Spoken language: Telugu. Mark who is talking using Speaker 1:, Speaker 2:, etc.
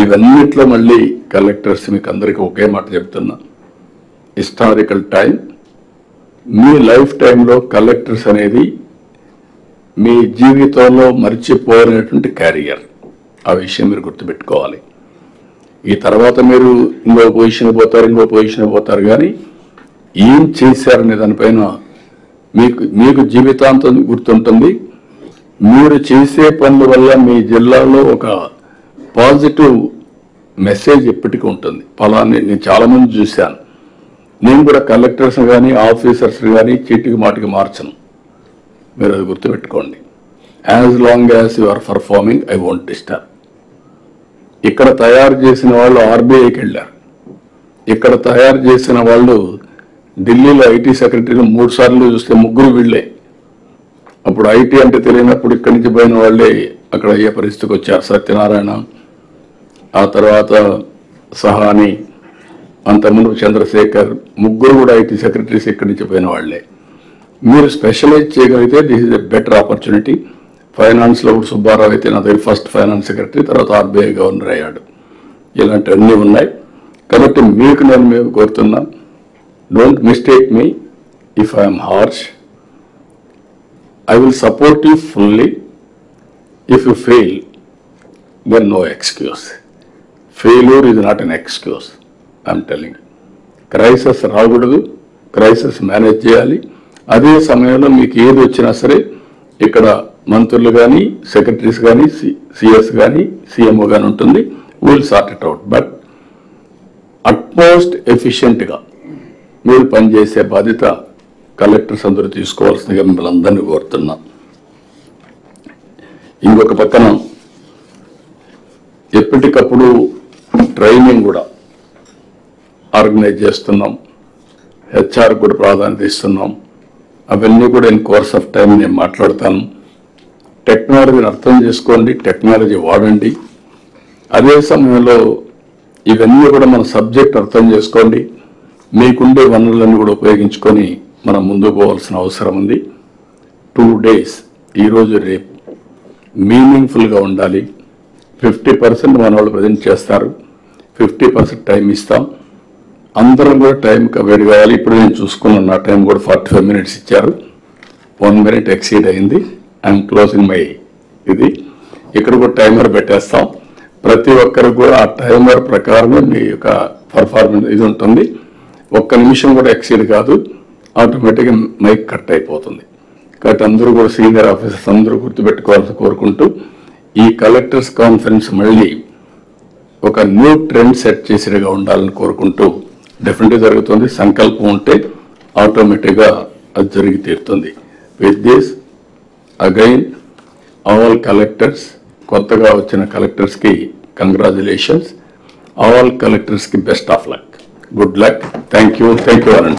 Speaker 1: ఇవన్నిట్లో మళ్ళీ కలెక్టర్స్ మీకు అందరికీ ఒకే మాట చెప్తున్నా, హిస్టారికల్ టైం, మీ లైఫ్ టైంలో కలెక్టర్స్ అనేది మీ జీవితంలో మర్చిపోలేనటువంటి క్యారియర్. ఆ విషయం మీరు గుర్తుపెట్టుకోవాలి. ఈ తర్వాత మీరు ఇంకో పొజిషన్ పోతారు కానీ ఏం చేశారనే దానిపైన మీకు జీవితాంతం గుర్తుంటుంది. మీరు చేసే పనుల వల్ల మీ జిల్లాలో ఒక పాజిటివ్ మెసేజ్ ఎప్పటికీ ఉంటుంది. ఫలాన్ని నేను చాలామంది చూశాను. నేను కూడా కలెక్టర్స్ కానీ ఆఫీసర్స్ కానీ చీటికి మాటికి మార్చను. మీరు అది గుర్తుపెట్టుకోండి. As long as you are performing I won't disturb. ఇక్కడ తయారు చేసిన వాళ్ళు ఆర్బీఐకి వెళ్ళారు. ఇక్కడ తయారు చేసిన వాళ్ళు ఢిల్లీలో ఐటీ సెక్రటరీని 3 సార్లు చూస్తే 3 వీళ్ళే. అప్పుడు ఐటీ అంటే తెలియనప్పుడు ఇక్కడి నుంచి పోయిన వాళ్ళే అక్కడ అయ్యే పరిస్థితికి వచ్చారు. సత్యనారాయణ, ఆ తర్వాత సహాని, అంతకుముందు చంద్రశేఖర్, 3 కూడా ఐటీ సెక్రటరీస్ ఇక్కడి నుంచి పోయిన వాళ్లే. మీరు స్పెషలైజ్ చేయగలిగితే this is a better opportunity. ఫైనాన్స్లో సుబ్బారావు అయితే నా దగ్గర ఫస్ట్ ఫైనాన్స్ సెక్రటరీ, తర్వాత ఆర్బీఐ గవర్నర్ అయ్యాడు. ఇలాంటివన్నీ ఉన్నాయి. కాబట్టి మీకు నేను కోరుతున్నా, don't mistake me if I'm harsh. I will support you fully. If you fail, then no excuse. Failure is not an excuse. I am telling you. Crisis రాకూడదు, క్రైసిస్ మేనేజ్ చేయాలి. అదే సమయంలో మీకు ఏది వచ్చినా సరే ఇక్కడ మంత్రులు కానీ, సెక్రటరీస్ కానీ, సిఎస్ కానీ, సిఎంఓ కానీ ఉంటుంది. Will sort it out. But utmost ఎఫిషియెంట్గా మీరు పనిచేసే బాధ్యత కలెక్టర్స్ అందరూ తీసుకోవాల్సిందిగా మిమ్మల్ని అందరినీ కోరుతున్నా. ఇంకొక పక్కన ఎప్పటికప్పుడు ట్రైనింగ్ కూడా ఆర్గనైజ్ చేస్తున్నాం. హెచ్ఆర్ కూడా ప్రాధాన్యత ఇస్తున్నాం. అవన్నీ కూడా ఇన్ కోర్స్ ఆఫ్ టైం నేను మాట్లాడతాను. టెక్నాలజీని అర్థం చేసుకోండి, టెక్నాలజీ వాడండి. అదే సమయంలో ఇవన్నీ కూడా మన సబ్జెక్ట్ అర్థం చేసుకోండి. మీకుండే వనరులన్నీ కూడా ఉపయోగించుకొని మనం ముందుకు పోవాల్సిన అవసరం ఉంది. 2 days, ఈరోజు రేపు మీనింగ్ఫుల్గా ఉండాలి. 50% మన వాళ్ళు ప్రజెంట్ చేస్తారు, 50% టైం ఇస్తాం. అందరం కూడా టైంకి అవేడ్ కావాలి. ఇప్పుడు నేను చూసుకున్నాను, నా టైం కూడా 45 minutes ఇచ్చారు. 1 minute ఎక్సీడ్ అయింది. ఐఎమ్ క్లోజింగ్ మై ఇది. ఇక్కడ కూడా టైమర్ పెట్టేస్తాం. ప్రతి ఒక్కరు కూడా ఆ టైమర్ ప్రకారమే మీ యొక్క పర్ఫార్మెన్స్ ఇది ఉంటుంది. 1 నిమిషం కూడా ఎక్సీడ్ కాదు, ఆటోమేటిక్గా మైక్ కట్ అయిపోతుంది. కాబట్టి అందరూ కూడా సీనియర్ ఆఫీసర్స్ అందరూ గుర్తుపెట్టుకోవాలని కోరుకుంటూ, ఈ కలెక్టర్స్ కాన్ఫరెన్స్ మళ్ళీ ఒక న్యూ ట్రెండ్ సెట్ చేసేగా ఉండాలని కోరుకుంటూ, డెఫినెట్గా జరుగుతుంది. సంకల్పం ఉంటే ఆటోమేటిక్గా అది జరిగి తీరుతుంది. With this again all collectors, కొత్తగా వచ్చిన కలెక్టర్స్కి కంగ్రాచులేషన్స్. ఆల్ కలెక్టర్స్కి best of luck, good luck. Thank you అనండి.